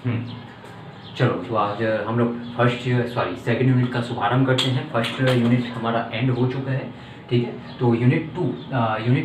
हम्म, चलो तो आज हम लोग सेकंड यूनिट का शुभारंभ करते हैं। फर्स्ट यूनिट हमारा एंड हो चुका है, ठीक है। तो यूनिट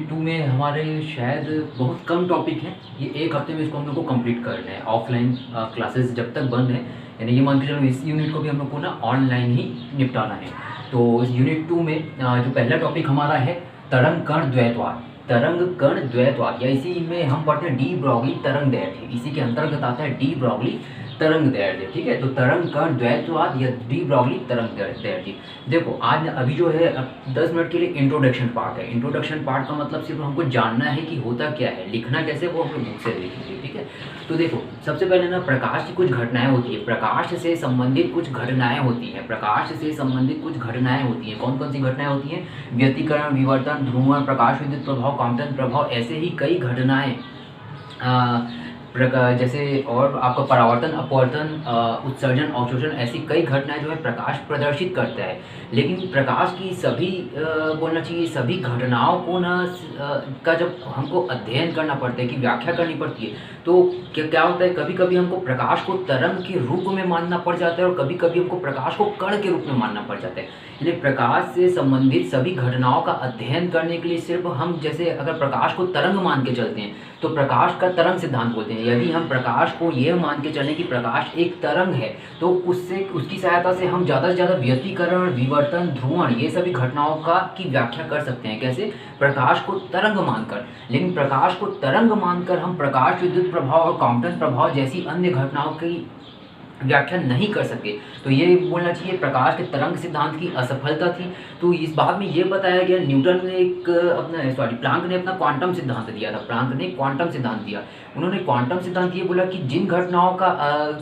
2 में हमारे शायद बहुत कम टॉपिक हैं। ये एक हफ्ते में इसको हम लोग को कंप्लीट करना है। ऑफलाइन क्लासेस जब तक बंद है, यानी ये मान के चलो इस यूनिट को भी हम लोग को ना ऑनलाइन ही निपटाना है। तो इस यूनिट 2 में जो पहला टॉपिक हमारा है तरंग कण द्वैतवाद। तरंग कण द्वैतवाद या इसी में हम पढ़ते हैं डी ब्रॉगली तरंग दैर्ध्य, इसी के अंतर्गत आता है डी ब्रॉगली तरंग दैर्ध्य, ठीक है। तो तरंग कण द्वैतवाद या डी ब्रॉगली तरंग दैर्ध्य। देखो आज अभी जो है 10 मिनट के लिए इंट्रोडक्शन पार्ट है। इंट्रोडक्शन पार्ट का मतलब सिर्फ हमको जानना है कि होता क्या है, लिखना कैसे वो हम लोग बुक से देखेंगे, ठीक है। तो देखो सबसे पहले ना प्रकाश की कुछ घटनाएं होती है, प्रकाश से संबंधित कुछ घटनाएं होती हैं, प्रकाश से संबंधित कुछ घटनाएं होती हैं। कौन कौन सी घटनाएं होती हैं? व्यतिकरण, विवर्तन, ध्रुवण, प्रकाश विद्युत प्रभाव, कॉम्पटन प्रभाव, ऐसे ही कई घटनाएं प्रकाश जैसे, और आपका परावर्तन, अपवर्तन, उत्सर्जन, अवशोषण, ऐसी कई घटनाएं जो है प्रकाश प्रदर्शित करता है। लेकिन प्रकाश की सभी बोलना चाहिए सभी घटनाओं को ना का जब हमको अध्ययन करना पड़ता है कि व्याख्या करनी पड़ती है, तो क्या क्या होता है, कभी कभी हमको प्रकाश को तरंग के रूप में मानना पड़ जाता है और कभी कभी हमको प्रकाश को कण के रूप में मानना पड़ जाता है। यानी प्रकाश से संबंधित सभी घटनाओं का अध्ययन करने के लिए सिर्फ हम जैसे अगर प्रकाश को तरंग मान के चलते हैं तो प्रकाश का तरंग सिद्धांत बोलते हैं। यदि हम प्रकाश को यह मान के चलें कि प्रकाश एक तरंग है तो उससे उसकी सहायता से हम ज़्यादा से ज़्यादा व्यतिकरण, विवर्तन, ध्रुवण, ये सभी घटनाओं का की व्याख्या कर सकते हैं। कैसे? प्रकाश को तरंग मानकर। लेकिन प्रकाश को तरंग मानकर हम प्रकाश विद्युत प्रभाव और कॉम्पटन प्रभाव जैसी अन्य घटनाओं की व्याख्या नहीं कर सके। तो ये बोलना चाहिए प्रकाश के तरंग सिद्धांत की असफलता थी। तो इस बात में ये बताया गया, न्यूटन ने प्लांक ने अपना क्वांटम सिद्धांत दिया था। प्लांक ने क्वांटम सिद्धांत दिया। उन्होंने क्वांटम सिद्धांत ये बोला कि जिन घटनाओं का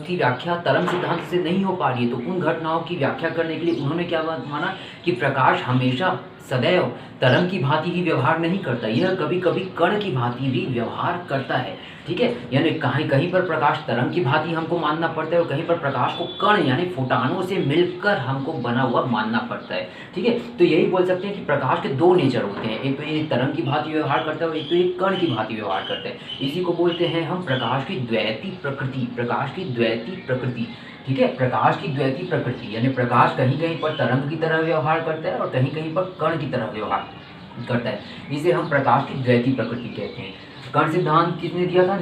की व्याख्या तरंग सिद्धांत से नहीं हो पा रही है तो उन घटनाओं की व्याख्या करने के लिए उन्होंने क्या माना कि प्रकाश हमेशा सदैव तरंग की भांति ही व्यवहार नहीं करता, यह कभी कभी कण की भांति भी व्यवहार करता है, ठीक है। यानी कहीं कहीं पर प्रकाश तरंग की भांति हमको मानना पड़ता है और कहीं पर प्रकाश को कण यानी फोटानों से मिलकर हमको बना हुआ मानना पड़ता है, ठीक है। तो यही बोल सकते हैं कि प्रकाश के दो नेचर होते हैं, एक तो ये तरंग की भांति व्यवहार करता है और एक तो ये कण की भांति व्यवहार करता है। इसी को बोलते हैं हम प्रकाश की द्वैती प्रकृति। प्रकाश की द्वैती प्रकृति, ठीक है। प्रकाश की द्वैती प्रकृति यानी प्रकाश कहीं कहीं पर तरंग की तरह व्यवहार करता है और कहीं कहीं पर कण की तरह व्यवहार करता है। इसे हम प्रकाश की द्वैती प्रकृति कहते हैं। कण सिद्धांत किसने दिया था?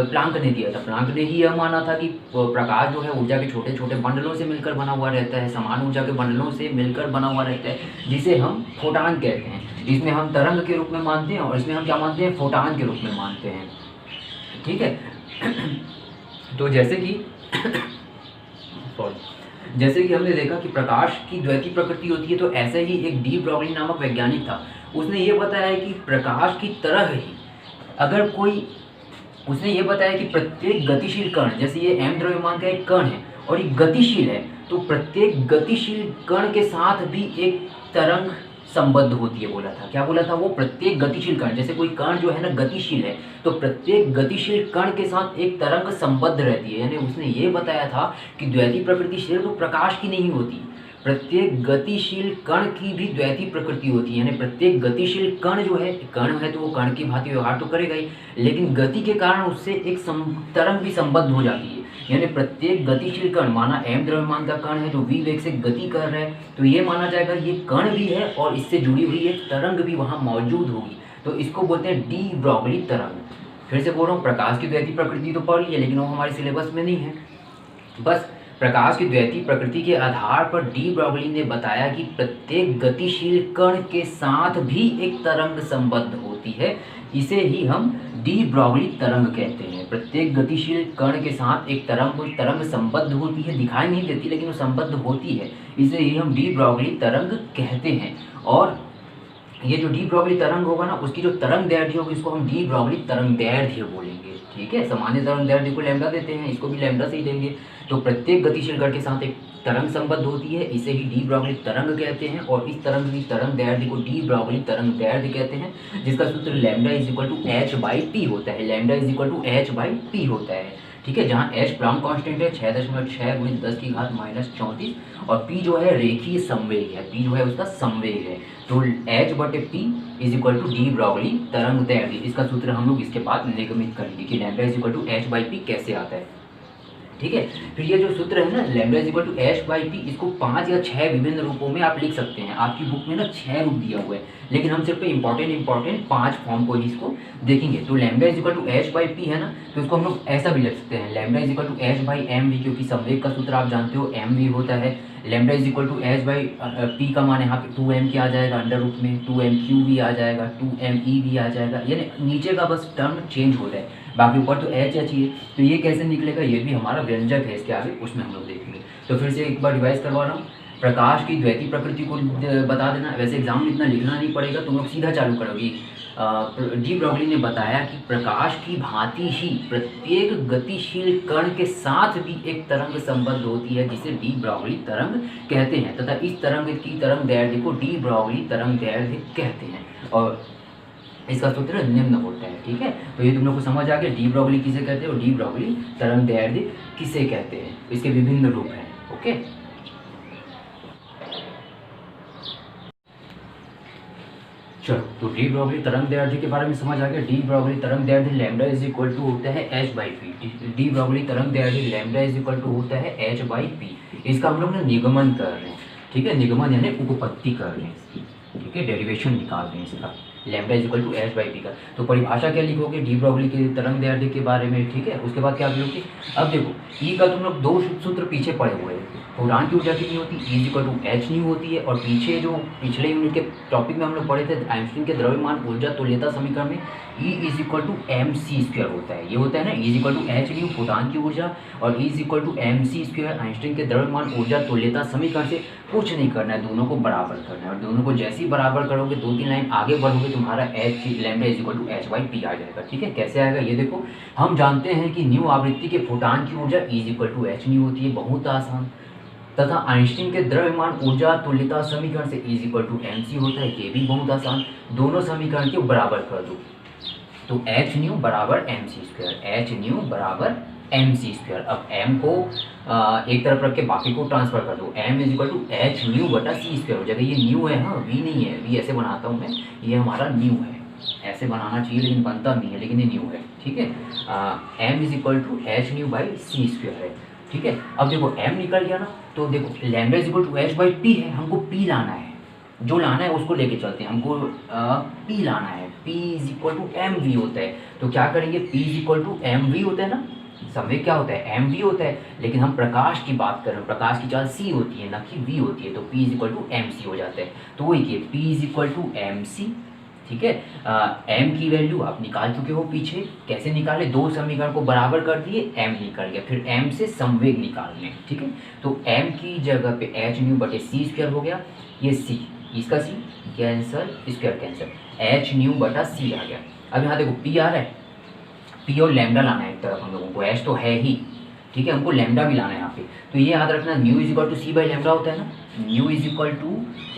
प्लांक ने दिया था। प्लांक ने ही यह माना था कि प्रकाश जो है ऊर्जा के छोटे छोटे बंडलों से मिलकर बना हुआ रहता है, समान ऊर्जा के बंडलों से मिलकर बना हुआ रहता है, जिसे हम फोटान कहते हैं। इसमें हम तरंग के रूप में मानते हैं और इसमें हम क्या मानते हैं? फोटान के रूप में मानते हैं, ठीक है। तो जैसे कि हमने देखा कि प्रकाश की द्वैती प्रकृति होती है, तो ऐसे ही एक डी ब्रॉगली नामक वैज्ञानिक था। उसने ये बताया है कि प्रकाश की तरह ही अगर कोई उसने ये बताया कि प्रत्येक गतिशील कण, जैसे ये m द्रव्यमान का एक कण है और ये गतिशील है, तो प्रत्येक गतिशील कण के साथ भी एक तरंग संबद्ध होती है। बोला था, क्या बोला था वो? प्रत्येक गतिशील कण, जैसे कोई कण जो है ना गतिशील है तो प्रत्येक गतिशील कण के साथ एक तरंग संबद्ध रहती है। यानी उसने ये बताया था कि द्वैती प्रकृति सिर्फ प्रकाश की नहीं होती, प्रत्येक गतिशील कण की भी द्वैती प्रकृति होती है। यानी प्रत्येक गतिशील कण जो है, कण है तो वो कण की भांति व्यवहार तो करेगा ही, लेकिन गति के कारण उससे एक तरंग भी संबद्ध हो जाती है। यानी प्रत्येक गतिशील कण, माना m द्रव्यमान का कण है जो v वेग से गति कर रहा है, तो ये माना जाएगा ये कण भी है और इससे जुड़ी हुई एक तरंग भी वहाँ मौजूद होगी। तो इसको बोलते हैं डी ब्रॉगली तरंग। फिर से बोल रहा हूँ, प्रकाश की द्वैती प्रकृति तो पढ़ ली है लेकिन वो हमारे सिलेबस में नहीं है। बस प्रकाश की द्वैती प्रकृति के आधार पर डी ब्रॉगली ने बताया कि प्रत्येक गतिशील कण के साथ भी एक तरंग संबद्ध होती है। इसे ही हम डी ब्रॉगली तरंग कहते हैं। प्रत्येक गतिशील कण के साथ एक तरंग संबद्ध होती है, दिखाई नहीं देती लेकिन वो संबद्ध होती है, इसे ही हम डी ब्रॉगली तरंग कहते हैं। और ये जो डी ब्रॉगली तरंग होगा ना, उसकी जो तरंग दैर्ध्य होगी इसको हम डी ब्रॉगली तरंग दैर्ध्य बोलेंगे, ठीक है। सामान्य तरंग दैर्ध्य को लैम्डा देते हैं, इसको भी लैम्डा से ही देंगे। तो प्रत्येक गतिशील कण के साथ एक तरंग संबद्ध होती है, इसे ही डी ब्रॉगली तरंग कहते हैं। और इस तरंग की तरंग दैर्ध्य को डी ब्रॉगली तरंग दैर्ध्य कहते हैं, जिसका सूत्र lambda is equal to h/p होता है। Lambda is equal to h/p होता है, ठीक है। जहाँ h प्लांक कांस्टेंट है 6.6 × 10⁻⁻34 और p जो है रेखीय संवेग है, p जो है उसका संवेग है। तो h/p is equal to de Broglie तरंग दैर्ध्य। इसका सूत्र हम लोग इसके बाद निगमित करेंगे कि lambda is equal to h/p कैसे आता है, ठीक है। फिर ये जो सूत्र है ना lambda is equal to H by P, इसको 5 या 6 विभिन्न रूपों में आप लिख सकते हैं। आपकी बुक में ना 6 रूप दिया हुआ है, लेकिन हम सिर्फ इंपॉर्टेंट 5 फॉर्म को ही इसको देखेंगे। तो lambda is equal to H by P है ना, तो इसको हम लोग ऐसा भी लिख सकते हैं, lambda is equal to H by M V, क्योंकि संवेग का सूत्र आप जानते हो एम वी होता है। Lambda is equal to H by P का मान यहाँ पे 2m क्या आ जाएगा, अंडर रूट में 2m क्यू भी आ जाएगा, 2m ई भी आ जाएगा, यानी नीचे का बस टर्म चेंज हो रहा है, बाकी ऊपर तो एच एच ही है। तो ये कैसे निकलेगा, ये भी हमारा व्यंजक है इसके आगे, उसमें हम लोग देखेंगे। तो फिर से एक बार रिवाइज करवा रहा हूँ, प्रकाश की द्वैती प्रकृति को बता देना। वैसे एग्जाम में इतना लिखना नहीं पड़ेगा, तुम लोग सीधा चालू करोगी। डी ब्रॉगली ने बताया कि प्रकाश की भांति ही प्रत्येक गतिशील कण के साथ भी एक तरंग संबद्ध होती है, जिसे डी ब्रॉगली तरंग कहते हैं, तथा इस तरंग की तरंग दैर्ध्य को डी ब्रॉगली तरंग दैर्ध्य कहते हैं, और इसका सूत्र निम्न होता है। ठीक है, तो ये तुम लोग को समझ आ गया डी ब्रॉगली किसे कहते हैं और डी ब्रॉगली तरंग दैर्ध्य किसे कहते हैं, इसके विभिन्न रूप हैं। ओके, चलो, तो डी ब्रॉगली तरंग दैर्ध्य के बारे में समझ आ गया। डी ब्रॉगली तरंग दैर्ध्य लैम्डा इज इक्वल टू होता है H by P. D Broglie तरंग दैर्ध्य लैम्डा इज इक्वल टू होता है एच बाई पी। इसका हम लोग ना निगमन कर रहे हैं, ठीक है, निगमन यानी उपपत्ति कर रहे हैं इसकी, ठीक है, डेरिवेशन निकाल रहे हैं इसका, lambda is equal to H by P का। तो परिभाषा क्या लिखोगे डी ब्रॉगली के तरंग दैर्ध्य के बारे में, ठीक है। उसके बाद क्या लिखोगे, अब देखो ई का तुम लोग 2 सूत्र पीछे पड़े हुए हैं। फोटॉन की ऊर्जा कितनी होती है, E equal to H nu होती है, और पीछे जो पिछले यूनिट के टॉपिक में हम लोग पढ़े थे आइंस्टीन के द्रव्यमान ऊर्जा तुल्यता समीकरण में E is equal to M C square होता है। ये होता है ना, E is equal to H nu photon की ऊर्जा और E is equal to M C square Einstein के द्रव्यमान ऊर्जा तुल्यता समीकरण से कुछ नहीं करना है, दोनों को बराबर करना है, और दोनों को जैसे ही बराबर करोगे 2-3 लाइन आगे बढ़ोगे तुम्हारा H lambda is equal to H by P आ जाएगा। ठीक है, कैसे आएगा ये देखो, हम जानते हैं कि न्यू आवृत्ति के फोटॉन की ऊर्जा E is equal to H nu होती है, बहुत आसान, तथा आइंस्टीन के द्रव्यमान ऊर्जा तुल्यता समीकरण से E is equal to M C होता है, ये भी बहुत आसान, दोनों समीकरण के बराबर कर दो, तो एच न्यू बराबर M C square, H nu बराबर एम सी स्क्वायर। अब एम को एक तरफ रख के बाकी को ट्रांसफर कर दो, M is equal to H nu बटा सी स्क्वायर हो जाएगा। ये न्यू है, हाँ वी नहीं है, वी ऐसे बनाता हूँ मैं, ये हमारा न्यू है, ऐसे बनाना चाहिए लेकिन बनता नहीं है, लेकिन ये न्यू है। ठीक है, M is equal to H nu by C square है। ठीक है, अब देखो एम निकल गया ना, तो देखो lambda is equal to H by P है, हमको पी लाना है, जो लाना है उसको लेके चलते हैं, हमको पी लाना है, P is equal to M we होता है। तो क्या करेंगे, P is equal to M we होता है ना, संवेग क्या होता है एम वी होता है, लेकिन हम प्रकाश की बात कर रहे हैं, प्रकाश की चाल सी होती है ना कि वी होती है, तो P is equal to M c हो जाता है। तो वही कि p is equal to M c. ठीक है, एम की वैल्यू आप निकाल चुके हो पीछे, कैसे निकाले, 2 समीकरण को बराबर कर दिए, एम निकल गया, फिर एम से संवेग निकालने। ठीक है, तो एम की जगह पे एच न्यू बटे सी स्क्वायर हो गया, ये सी, इसका C cancel, square cancel, H nu बटा सी आ गया। अब यहाँ देखो पी आ रहा है, पी और लैम्डा लाना है एक तरफ हम लोगों को, एच तो है ही, ठीक है, हमको लैम्डा भी लाना है यहाँ पे। तो ये याद रखना, nu is equal to c by lambda होता है ना, nu is equal to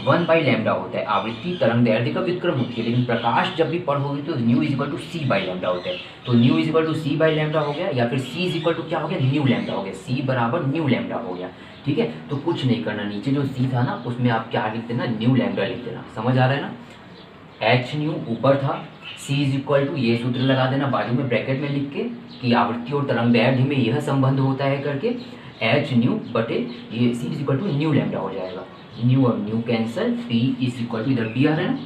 1 by lambda होता है, आवृत्ति तरंग दैर्ध्य का व्युत्क्रम होती है, लेकिन प्रकाश जब भी पढ़ोगे तो nu is equal to c by lambda होता है। तो nu is equal to c by lambda हो गया, या फिर सी इज इक्वल टू क्या हो गया, न्यू लैम्डा हो गया, सी बराबर न्यू लैम्डा हो गया। ठीक है, तो कुछ नहीं करना, नीचे जो सी था ना उसमें आप क्या लिख देना, न्यू लैम्डा लिख देना, समझ आ रहा है ना। एच न्यू ऊपर था, सी इज इक्वल टू ये सूत्र लगा देना बाजू में ब्रैकेट में लिख के कि आवृत्ति और तरंग दैर्ध्य में यह संबंध होता है करके, एच न्यू बटे ये C is equal to nu lambda हो जाएगा, न्यू और nu cancel, P is equal to इधर पी आ रहा है ना,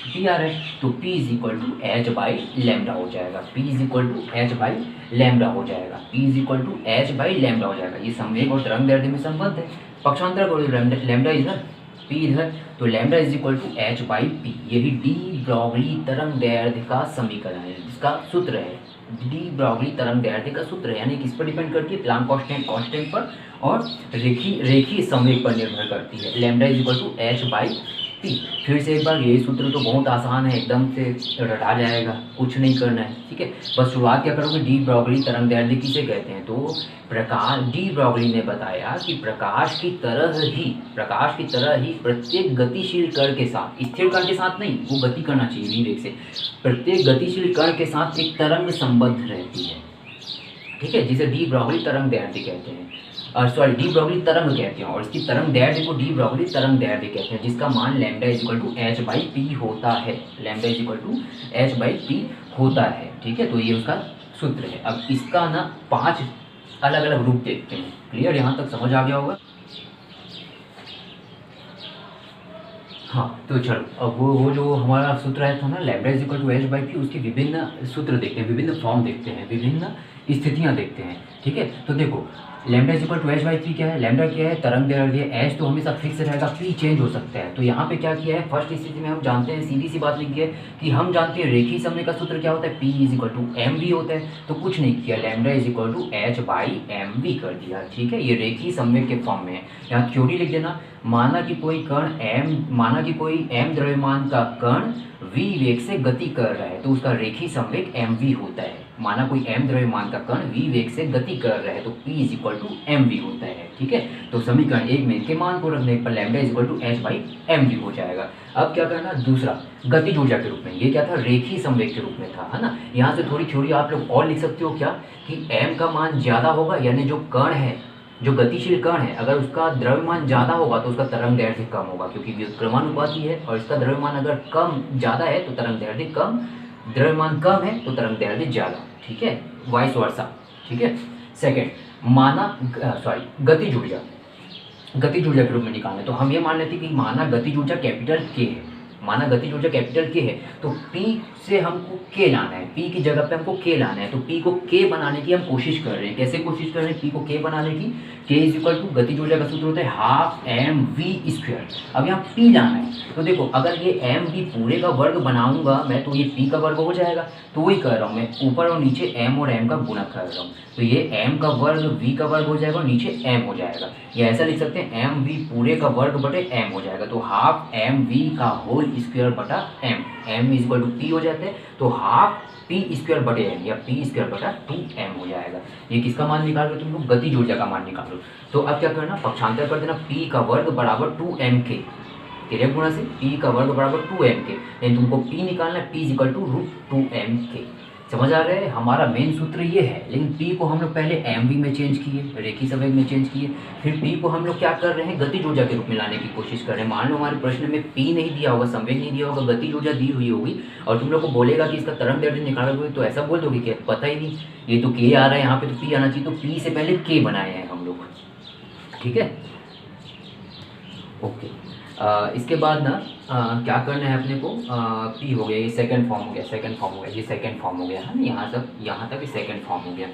पी आ रहा है, तो P is equal to H by lambda हो जाएगा, P is equal to H by lambda हो जाएगा, P is equal to H by lambda हो जाएगा। ये संवेग और तरंग दैर्ध्य में संबंध है, पक्षांतर करो, लैम्डा इधर पी इधर, तो lambda is equal to H by p, यही डी ब्रॉगली तरंग दैर्ध्य का समीकरण है, जिसका सूत्र है डी ब्रॉगली तरंग दैर्ध्य का सूत्र है, यानी किस पर डिपेंड करती है, प्लांक कांस्टेंट पर और रेखीय संवेग पर निर्भर करती है। Lambda is equal to H by p. फिर से एक बार, यही सूत्र तो बहुत आसान है, एकदम से रटा जाएगा, कुछ नहीं करना है। ठीक है, बस शुरुआत क्या करोगे, डी ब्रॉगली तरंग दैर्ध्य किसे कहते हैं, तो प्रकाश, डी ब्रॉगली ने बताया कि प्रकाश की तरह ही प्रत्येक गतिशील कण के साथ, स्थिर कण के साथ नहीं, वो गति करना चाहिए विवेक से, प्रत्येक गतिशील कण के साथ एक तरंग संबद्ध रहती है। ठीक है, जिसे डी ब्रॉगली तरंग दैर्ध्य कहते हैं, सॉरी डी ब्रॉगली तरंग कहते हैं, और इसकी तरंग दैर्ध्य को डी ब्रॉगली तरंग दैर्ध्य कहते हैं, जिसका मान lambda is equal to H by p होता है, lambda is equal to H by p होता है। ठीक है, तो ये उसका सूत्र है। अब इसका ना 5 अलग अलग रूप देखते हैं। क्लियर, यहाँ तक समझ आ गया होगा। हाँ तो चलो, अब वो जो हमारा सूत्र आया था ना lambda is equal to H by p, उसके विभिन्न सूत्र देखते हैं, विभिन्न फॉर्म देखते हैं, विभिन्न स्थितियाँ देखते हैं। ठीक है, तो देखो lambda is equal to H by p क्या है, लैम्डा क्या है, तरंग दैर्ध्य है, एच तो हमेशा फिक्स रहेगा, पी चेंज हो सकता है। तो यहाँ पे क्या किया है, फर्स्ट स्थिति में हम जानते हैं, सीधी सी बात लिखी है कि हम जानते हैं रेखीय समय का सूत्र क्या होता है, P is equal to M we होता है। तो कुछ नहीं किया, lambda is equal to H by M v कर दिया। ठीक है, ये रेखीय समय के फॉर्म में है। यहाँ थ्योरी लिख देना, माना कि कोई एम द्रव्यमान का कण v वेग से गति कर रहा है तो उसका रेखीय संवेग mv होता है। माना कोई m द्रव्यमान का कण v वेग से गति कर रहा है तो p is equal to mv होता है। ठीक है, तो समीकरण 1 में इनके मान को रखने पर lambda is equal to H by mv हो जाएगा। अब क्या करना, दूसरा गतिज ऊर्जा के रूप में, ये क्या था, रेखीय संवेग के रूप में था, है ना। यहाँ से थोड़ी थ्योरी आप लोग और लिख सकते हो क्या, कि m का मान ज़्यादा होगा, यानी जो कण है, जो गतिशील कण है, अगर उसका द्रव्यमान ज़्यादा होगा तो उसका तरंग दैर्ध्य कम होगा, क्योंकि व्युत्क्रमानुपाती है, और इसका द्रव्यमान अगर कम ज़्यादा है तो तरंग दैर्ध्य कम, द्रव्यमान कम है तो तरंग दैर्ध्य ज़्यादा। ठीक है, वाइस वर्सा। ठीक है, सेकेंड, गतिज ऊर्जा के रूप में निकालना है। तो हम ये मान लेते हैं कि माना गतिज ऊर्जा कैपिटल के है, माना गतिज ऊर्जा कैपिटल के है, तो P से हमको K लाना है, P की जगह पे हमको K लाना है। तो P को K बनाने की हम कोशिश कर रहे हैं। कैसे कोशिश कर रहे हैं P को K बनाने की, K इज इक्वल टू गतिज ऊर्जा का सूत्र होता है हाफ एम वी स्क्वायर। अब यहाँ P लाना है, तो देखो अगर ये एम वी पूरे का वर्ग बनाऊंगा मैं तो ये P का वर्ग हो जाएगा। तो वही कर रहा हूँ मैं, ऊपर और नीचे m और m का गुणा कर रहा हूँ, तो ये m का वर्ग v का वर्ग हो जाएगा और नीचे m हो जाएगा। ये ऐसा लिख सकते हैं एम वी पूरे का वर्ग बटे m हो जाएगा, तो हाफ एम वी का होल स्क्वायर बटा m is equal to p हो जाते हैं, तो हाफ p स्क्वायर बटे m या p स्क्वायर बटा 2m हो जाएगा। ये किसका मान निकाल रहे हो तुम लोग, गतिज ऊर्जा का मान निकाल लो। तो अब क्या करना, पक्षांतर कर देना, p का वर्ग बराबर 2m के, तिर्यक गुणा से p का वर्ग बराबर 2m के, यानी तुमको p निकालना है, p is equal to root 2m के। समझ आ रहा है, हमारा मेन सूत्र ये है, लेकिन p को हम लोग पहले mv में चेंज किए, रेखीय संवेग में चेंज किए, फिर p को हम लोग क्या कर रहे हैं, गतिज ऊर्जा के रूप में लाने की कोशिश कर रहे हैं। मान लो हमारे प्रश्न में p नहीं दिया होगा, संवेग नहीं दिया होगा, गतिज ऊर्जा दी हुई होगी, और तुम लोग को बोलेगा कि इसका तरंग दैर्ध्य निकालोगे, तो ऐसा बोल दोगे कि पता ही नहीं, ये तो k आ रहा है यहाँ पे, तो p आना चाहिए, तो p से पहले k बनाए हैं हम लोग। ठीक है, ओके। इसके बाद ना क्या करना है अपने को, पी हो गया, ये सेकंड फॉर्म हो गया, ये सेकंड फॉर्म हो गया है ना, यहाँ तक ये सेकंड फॉर्म हो गया।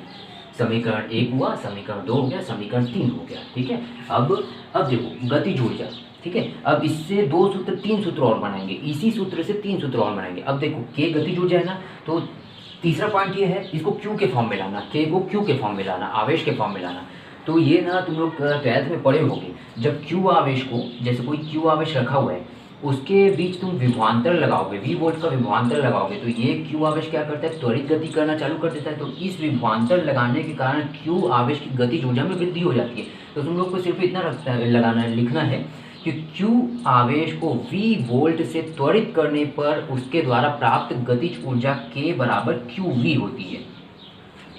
समीकरण 1 हुआ, समीकरण 2 हो गया, समीकरण 3 हो गया। ठीक है, अब देखो गतिज ऊर्जा। ठीक है, अब इससे 3 सूत्र और बनाएंगे, इसी सूत्र से 3 सूत्र और बनाएंगे। अब देखो के गतिज ऊर्जा है ना, तो तीसरा पॉइंट ये है, इसको क्यू के फॉर्म में लाना, के को क्यू के फॉर्म में लाना, आवेश के फॉर्म में लाना। तो ये ना तुम लोग 12th में पढ़े होंगे, जब क्यू आवेश को, जैसे कोई क्यू आवेश रखा हुआ है, उसके बीच तुम विभवांतर लगाओगे, v वोल्ट का विभवांतर लगाओगे, तो ये क्यू आवेश क्या करता है, त्वरित गति करना चालू कर देता है। तो इस विभवांतर लगाने के कारण क्यू आवेश की गतिज ऊर्जा में वृद्धि हो जाती है। तो तुम लोग को सिर्फ इतना लिखना है कि क्यू आवेश को v वोल्ट से त्वरित करने पर उसके द्वारा प्राप्त गतिज ऊर्जा k बराबर क्यू वी होती है।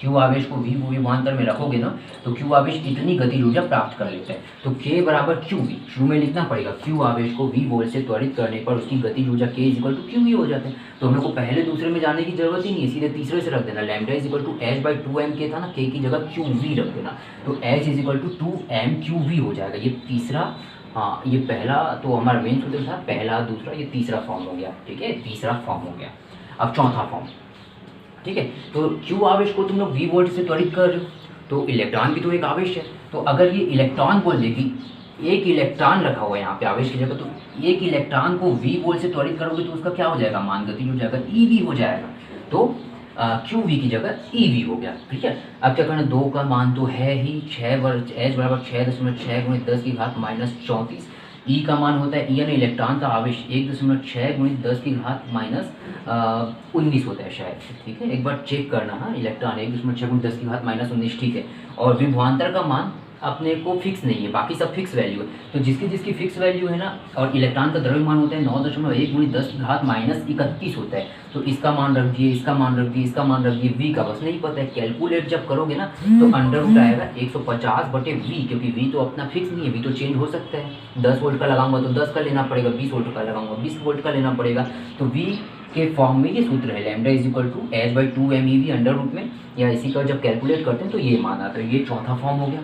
क्यू आवेश को v विभवांतर में रखोगे ना, तो क्यू आवेश इतनी गतिज ऊर्जा प्राप्त कर लेता है। तो k बराबर क्यू वी शुरू में लिखना पड़ेगा, क्यू आवेश को v वोल्ट से त्वरित करने पर उसकी गतिज ऊर्जा k is equal to q v हो जाते हैं। तो हम लोग को पहले दूसरे में जाने की जरूरत ही नहीं है, सीधे तीसरे से रख देना, lambda is equal to H by 2m के था ना, k की जगह क्यू वी रख देना, तो h is equal to 2m q v हो जाएगा। ये तीसरा, हाँ ये पहला तो हमारा मेन सूत्र था, पहला दूसरा, ये तीसरा फॉर्म हो गया। ठीक है, तीसरा फॉर्म हो गया। अब चौथा फॉर्म। ठीक है, तो क्यू आवेश को तुम लोग v वोल्ट से त्वरित कर रहे हो, तो इलेक्ट्रॉन भी तो एक आवेश है। तो अगर ये इलेक्ट्रॉन बोल दे कि एक इलेक्ट्रॉन रखा हुआ है यहाँ पे आवेश की जगह, तो एक इलेक्ट्रॉन को v वोल्ट से त्वरित करोगे तो उसका क्या हो जाएगा, मान गतिज हो जाएगा, ev हो जाएगा। तो क्यू वी की जगह ev हो गया। ठीक है, अब क्या करना, 2 का मान तो है ही, h बराबर 6.6 गुणित 10 की घात माइनस 34, ई का मान होता है, यानी इलेक्ट्रॉन का आवेश 1.6 गुणित 10 की घात माइनस 19 होता है शायद। ठीक है, एक बार चेक करना, हाँ इलेक्ट्रॉन 1.6 गुणित 10 की घात माइनस 19, ठीक है। और विभवांतर का मान अपने को फिक्स नहीं है, बाकी सब फिक्स वैल्यू है। तो जिसकी फिक्स वैल्यू है ना, और इलेक्ट्रॉन का द्रव्यमान होता है 9.1 गुणित 10 की घात माइनस 31 होता है, तो इसका मान रख दिए, इसका मान रख दिए, इसका मान रख दिए, वी का बस नहीं पता है, कैलकुलेट जब करोगे ना तो अंडर रूट आएगा 150 बटे वी, क्योंकि वी तो अपना फिक्स नहीं है, वी तो चेंज हो सकता है। 10 वोल्ट का लगाऊंगा तो 10 का लेना पड़ेगा, 20 वोल्ट का लगाऊंगा 20 वोल्ट का लेना पड़ेगा, तो वी के फॉर्म में ये सूत्र है, lambda is equal to H by 2 MEV under root में, या इसी का जब कैलकुलेट करते हैं तो ये मान आता है। ये चौथा फॉर्म हो गया,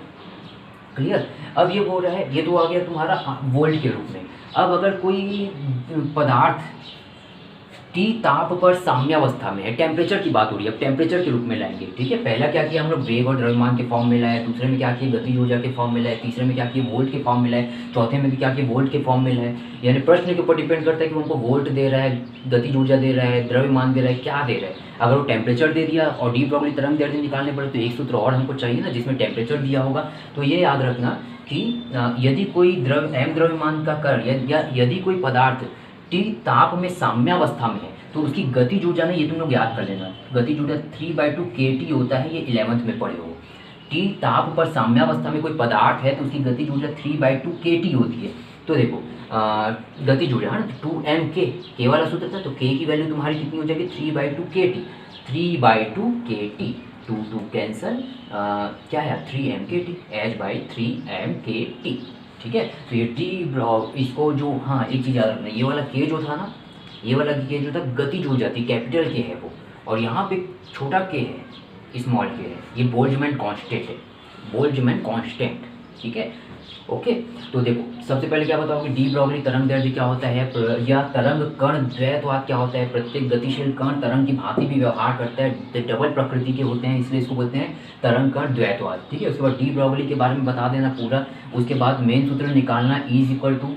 क्लियर। अब ये बोल रहा है, ये तो आ गया तुम्हारा वोल्ट के रूप में। अब अगर कोई पदार्थ T ताप पर साम्यावस्था में है, टेम्परेचर की बात हो रही है, अब टेम्परेचर के रूप में लाएंगे, ठीक है। पहला क्या किया हम लोग, वेग और द्रव्यमान के फॉर्म में लाए, दूसरे में क्या किया गतिज ऊर्जा के फॉर्म में लाए, तीसरे में क्या किया वोल्ट के फॉर्म में लाए, चौथे में भी क्या किया वोल्ट के फॉर्म में लाए। यानी प्रश्न के ऊपर डिपेंड करता है कि उनको वोल्ट दे रहा है, गतिज ऊर्जा दे रहा है, द्रव्यमान दे रहा है, क्या दे रहा है। अगर वो टेम्परेचर दे दिया और डी ब्रॉगली तरंग दैर्ध्य निकालने पड़े तो एक सूत्र और हमको चाहिए ना जिसमें टेम्परेचर दिया होगा। तो ये याद रखना कि यदि कोई द्रव्यमान का कण या यदि कोई पदार्थ T ताप में साम्यावस्था में है तो उसकी गतिज ऊर्जा में, ये तुम लोग याद कर लेना, गतिज ऊर्जा 3/2 kT होता है, ये 11th में पढ़े हो। T ताप पर साम्यावस्था में कोई पदार्थ है तो उसकी गतिज ऊर्जा 3/2 kT होती है। तो देखो गतिज ऊर्जा है ना 2mk, k वाला सूत्र था, तो k की वैल्यू तुम्हारी कितनी हो जाएगी 3/2 kT, 3/2 kT, 2 कैंसल, क्या है 3mkt, h/3mkt, ठीक है। तो ये T इसको जो, हाँ एक चीज़ याद रखना, ये वाला k जो था ना, ये वाला के जो था गतिज ऊर्जा थी, कैपिटल के है वो, और यहाँ पे छोटा के है, स्मॉल के है, ये बोल्ट्जमैन कांस्टेंट है, बोल्ट्जमैन कांस्टेंट, ठीक है। ओके, तो देखो सबसे पहले क्या बताओगे, डी ब्रॉगली तरंग दैर्ध्य क्या होता है, या तरंग कण द्वैतवाद क्या होता है। प्रत्येक गतिशील कण तरंग की भांति भी व्यवहार करता है, डबल प्रकृति के होते हैं, इसलिए इसको बोलते हैं तरंग कण द्वैतवाद, ठीक है। उसके बाद डी ब्रॉगली के बारे में बता देना पूरा। उसके बाद मेन सूत्र निकालना, इज इक्वल टू,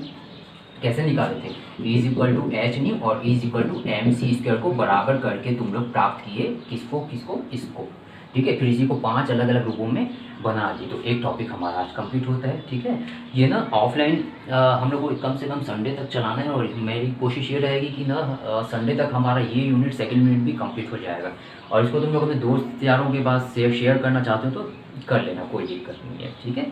कैसे निकाले थे, is equal to H nu और इज इक्वल टू mc² को बराबर करके तुम लोग प्राप्त किए, किसको किसको, इसको, ठीक है। फिर इसी को 5 अलग अलग रूपों में बना दिए, तो एक टॉपिक हमारा आज कंप्लीट होता है, ठीक है। ये ना ऑफलाइन हम लोग को कम से कम संडे तक चलाना है, और मेरी कोशिश ये रहेगी कि ना संडे तक हमारा ये यूनिट, सेकंड यूनिट भी कंप्लीट हो जाएगा। और इसको तुम लोग अपने दोस्त यारों के पास शेयर करना चाहते हो तो कर लेना, कोई दिक्कत नहीं है, ठीक है।